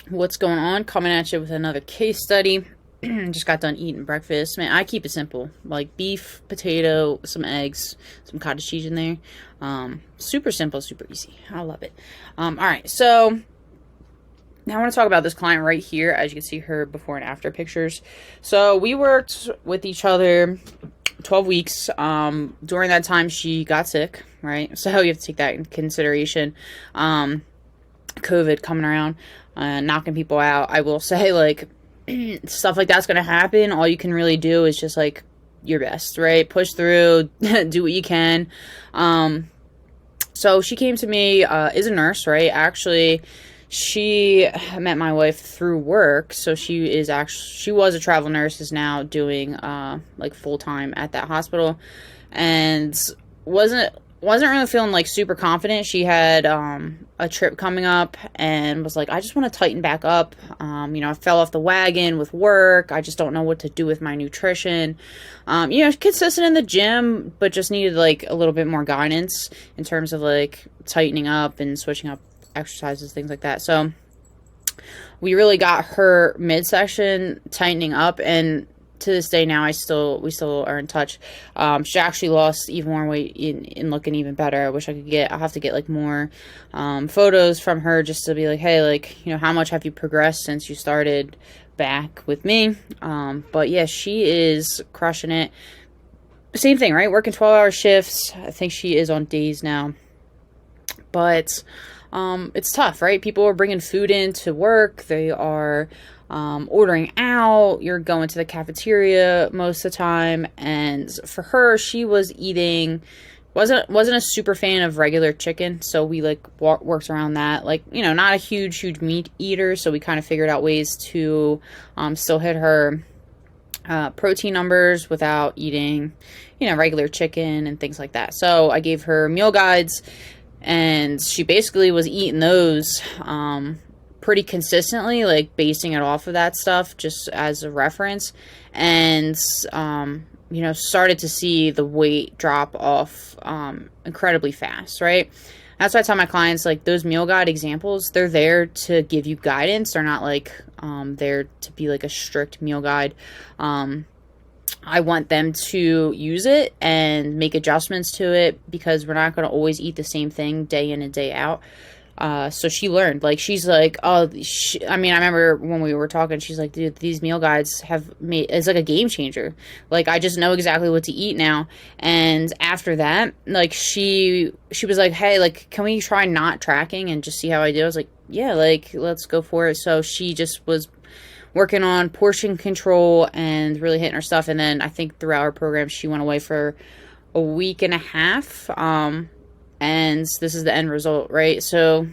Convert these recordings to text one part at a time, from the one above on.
What's going on? Coming at you with another case study. Just got done eating breakfast. Man, I keep it simple. Like beef, potato, some eggs, some cottage cheese in there. Super simple, super easy. I love it. Alright, so now I want to talk about this client right here. As you can see her before and after pictures. So we worked with each other 12 weeks. During that time she got sick, right? So you have to take that in consideration. COVID coming around, knocking people out. I will say, like, stuff like that's going to happen. All you can really do is just, like, your best, right? Push through, do what you can. So she came to me, is a nurse, right? Actually, she met my wife through work. So she was a travel nurse, is now doing, like, full-time at that hospital. And wasn't really feeling like super confident. She had a trip coming up and was like, I just want to tighten back up. I fell off the wagon with work. I just don't know what to do with my nutrition. Consistent in the gym, but just needed like a little bit more guidance in terms of like tightening up and switching up exercises, things like that. So we really got her midsection tightening up, and to this day now, we still are in touch. She actually lost even more weight in looking even better. I wish I'll have to get like more photos from her just to be like, hey, like, how much have you progressed since you started back with me? But yeah, she is crushing it. Same thing, right? Working 12-hour shifts. I think she is on days now. But it's tough, right? People are bringing food in to work. They are ordering out. You're going to the cafeteria most of the time. And for her, she was eating, wasn't a super fan of regular chicken. So we like worked around that. Like, not a huge meat eater. So we kind of figured out ways to still hit her protein numbers without eating, regular chicken and things like that. So I gave her meal guides, and she basically was eating those pretty consistently, like basing it off of that stuff just as a reference, and started to see the weight drop off incredibly fast, right? That's why I tell my clients, like, those meal guide examples, they're there to give you guidance. They're not like there to be like a strict meal guide. I want them to use it and make adjustments to it, because we're not going to always eat the same thing day in and day out. So she learned, like, she's like, I remember when we were talking, she's like, dude, these meal guides it's like a game changer. Like, I just know exactly what to eat now. And after that, like, she was like, hey, like, can we try not tracking and just see how I do? I was like, yeah, like, let's go for it. So she just was working on portion control and really hitting her stuff. And then I think throughout our program, she went away for a week and a half. And this is the end result, right? So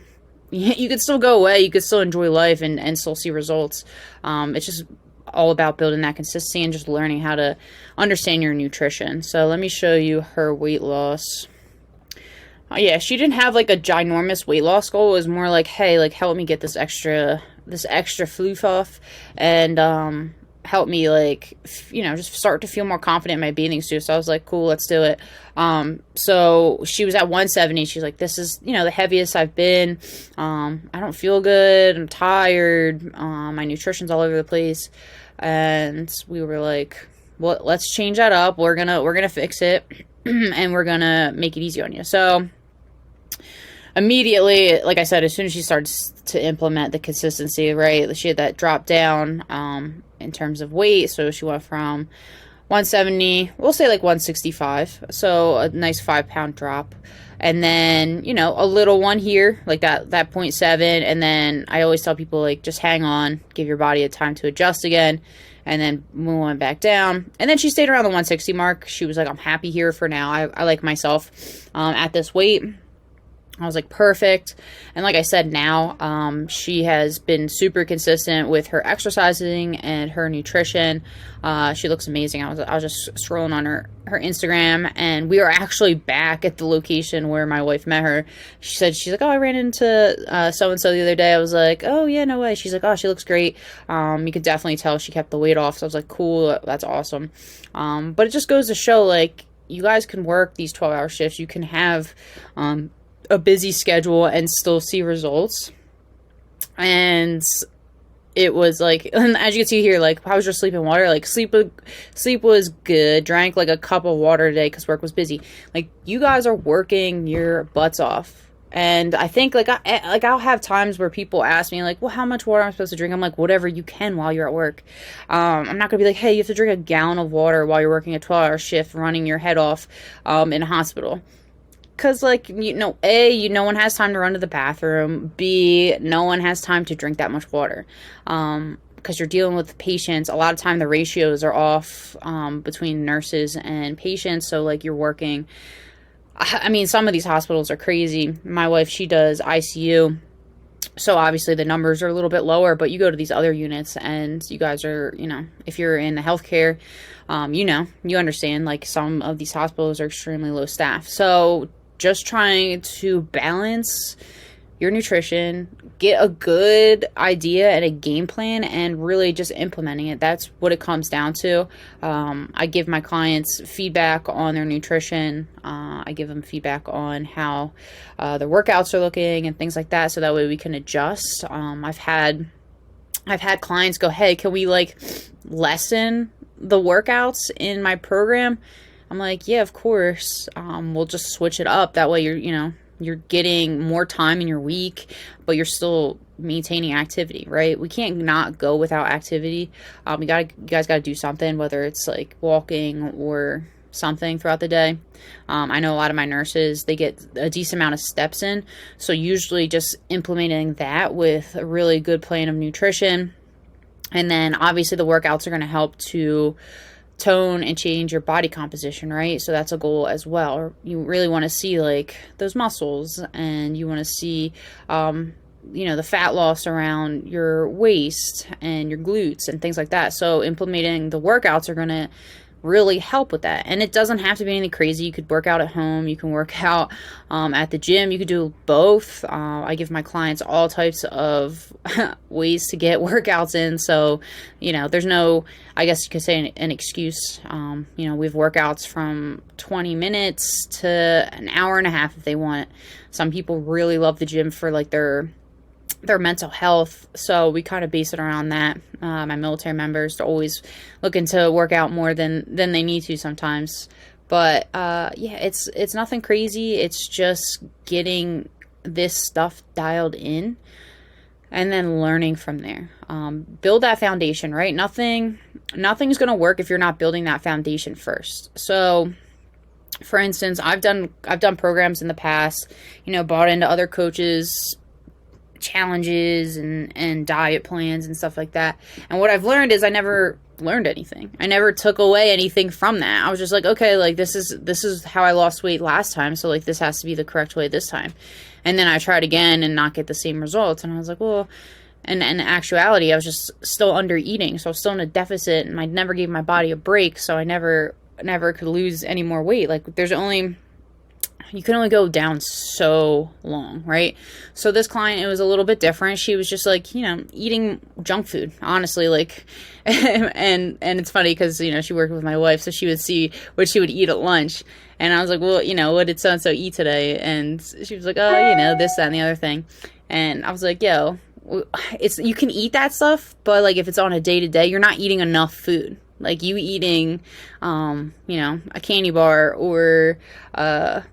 you could still go away. You could still enjoy life and still see results. It's just all about building that consistency and just learning how to understand your nutrition. So let me show you her weight loss. Yeah, she didn't have like a ginormous weight loss goal. It was more like, hey, like, help me get this extra floof off, and help me, like, just start to feel more confident in my bathing suit. So I was like, cool, let's do it. So she was at 170. She's like, this is, the heaviest I've been. I don't feel good. I'm tired. My nutrition's all over the place. And we were like, well, let's change that up. We're gonna fix it, and we're gonna make it easy on you. So immediately, like I said, as soon as she starts to implement the consistency, right, she had that drop down in terms of weight. So she went from 170, we'll say like 165, so a nice 5-pound drop. And then, a little one here, like that 0.7. And then I always tell people, like, just hang on, give your body a time to adjust again, and then move on back down. And then she stayed around the 160 mark. She was like, I'm happy here for now. I like myself at this weight. I was like, perfect. And like I said, now she has been super consistent with her exercising and her nutrition. She looks amazing. I was just scrolling on her Instagram, and we are actually back at the location where my wife met her. She's like, oh, I ran into so-and-so the other day. I was like, oh, yeah, no way. She's like, oh, she looks great. You could definitely tell she kept the weight off. So I was like, cool, that's awesome. But it just goes to show, like, you guys can work these 12-hour shifts. You can have a busy schedule and still see results. And it was like, and as you can see here, like, how was your sleep and water? Like, sleep was good. Drank like a cup of water a day because work was busy. Like, you guys are working your butts off. And I think, like, I'll have times where people ask me, like, well, how much water am I supposed to drink? I'm like, whatever you can while you're at work. I'm not going to be like, hey, you have to drink a gallon of water while you're working a 12-hour shift, running your head off in a hospital. Because, like, A, no one has time to run to the bathroom. B, no one has time to drink that much water. Because you're dealing with patients. A lot of time the ratios are off between nurses and patients. So, like, you're working... I mean, some of these hospitals are crazy. My wife, she does ICU. So obviously the numbers are a little bit lower, but you go to these other units and you guys are, if you're in the healthcare, you understand, like, some of these hospitals are extremely low staff. So just trying to balance your nutrition, get a good idea and a game plan, and really just implementing it. That's what it comes down to. I give my clients feedback on their nutrition. I give them feedback on how their workouts are looking and things like that, so that way we can adjust. I've had clients go, hey, can we, like, lessen the workouts in my program? I'm like, yeah, of course. We'll just switch it up. That way you're getting more time in your week, but you're still maintaining activity, right? We can't not go without activity. You guys got to do something, whether it's like walking or something throughout the day. I know a lot of my nurses, they get a decent amount of steps in. So usually just implementing that with a really good plan of nutrition. And then obviously the workouts are going to help to tone and change your body composition, right? So that's a goal as well. You really want to see, like, those muscles, and you want to see the fat loss around your waist and your glutes and things like that. So implementing the workouts are going to really help with that. And it doesn't have to be anything crazy. You could work out at home, you can work out at the gym, you could do both. I give my clients all types of ways to get workouts in, so there's no, I guess you could say, an excuse. We have workouts from 20 minutes to an hour and a half if they want. Some people really love the gym for, like, their mental health, so we kind of base it around that. My military members are always looking to work out more than they need to sometimes, but it's nothing crazy. It's just getting this stuff dialed in and then learning from there. Build that foundation, right? Nothing's going to work if you're not building that foundation first. So for instance, I've done programs in the past, bought into other coaches' challenges and diet plans and stuff like that. And what I've learned is I never learned anything. I never took away anything from that. I was just like, okay, like, this is how I lost weight last time, so, like, this has to be the correct way this time. And then I tried again and not get the same results, and I was like, well, and in actuality, I was just still under eating, so I was still in a deficit, and I never gave my body a break, so I never could lose any more weight. Like, you can only go down so long, right? So this client, it was a little bit different. She was just, like, eating junk food, honestly, like, and it's funny because, she worked with my wife, so she would see what she would eat at lunch. And I was like, well, what did so-and-so eat today? And she was like, oh, this, that, and the other thing. And I was like, yo, you can eat that stuff, but, like, if it's on a day-to-day, you're not eating enough food. Like, you eating, a candy bar or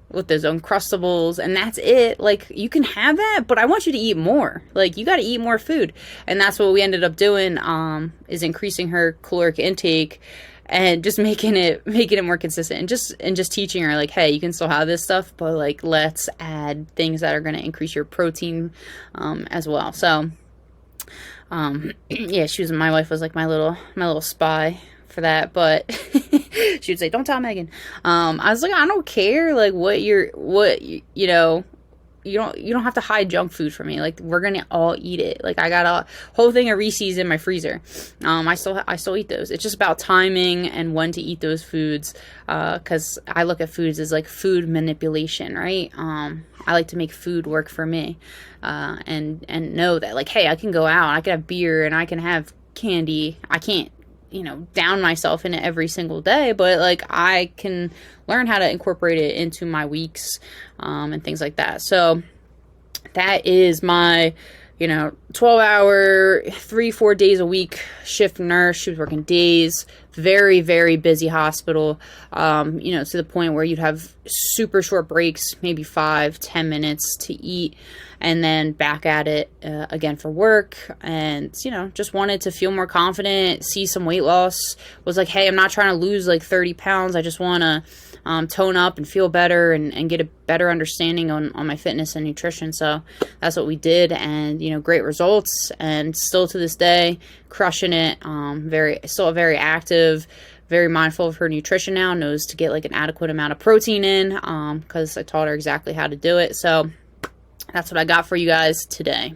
with those Uncrustables, and that's it. Like, you can have that, but I want you to eat more. Like, you got to eat more food. And that's what we ended up doing, is increasing her caloric intake and just making it more consistent, and just teaching her, like, hey, you can still have this stuff, but, like, let's add things that are going to increase your protein as well. So my wife was like my little spy for that, but she would say, don't tell Megan. I was like, I don't care, like, you don't have to hide junk food from me. Like, we're gonna all eat it. Like, I got a whole thing of Reese's in my freezer. I still eat those. It's just about timing and when to eat those foods, because I look at foods as, like, food manipulation, right? I like to make food work for me, and know that, like, hey, I can go out, I can have beer, and I can have candy. I can't, down myself in it every single day, but, like, I can learn how to incorporate it into my weeks, and things like that. So that is my, 12-hour, 3-4 days a week shift nurse. She was working days. Very, very busy hospital. To the point where you'd have super short breaks, maybe 5-10 minutes to eat, and then back at it again for work. And just wanted to feel more confident, see some weight loss. Was like, hey, I'm not trying to lose like 30 pounds. I just want to tone up and feel better and get a better understanding on my fitness and nutrition. So that's what we did, and great results, and still to this day crushing it. Still very active, very mindful of her nutrition now, knows to get like an adequate amount of protein in, because I taught her exactly how to do it. So that's what I got for you guys today.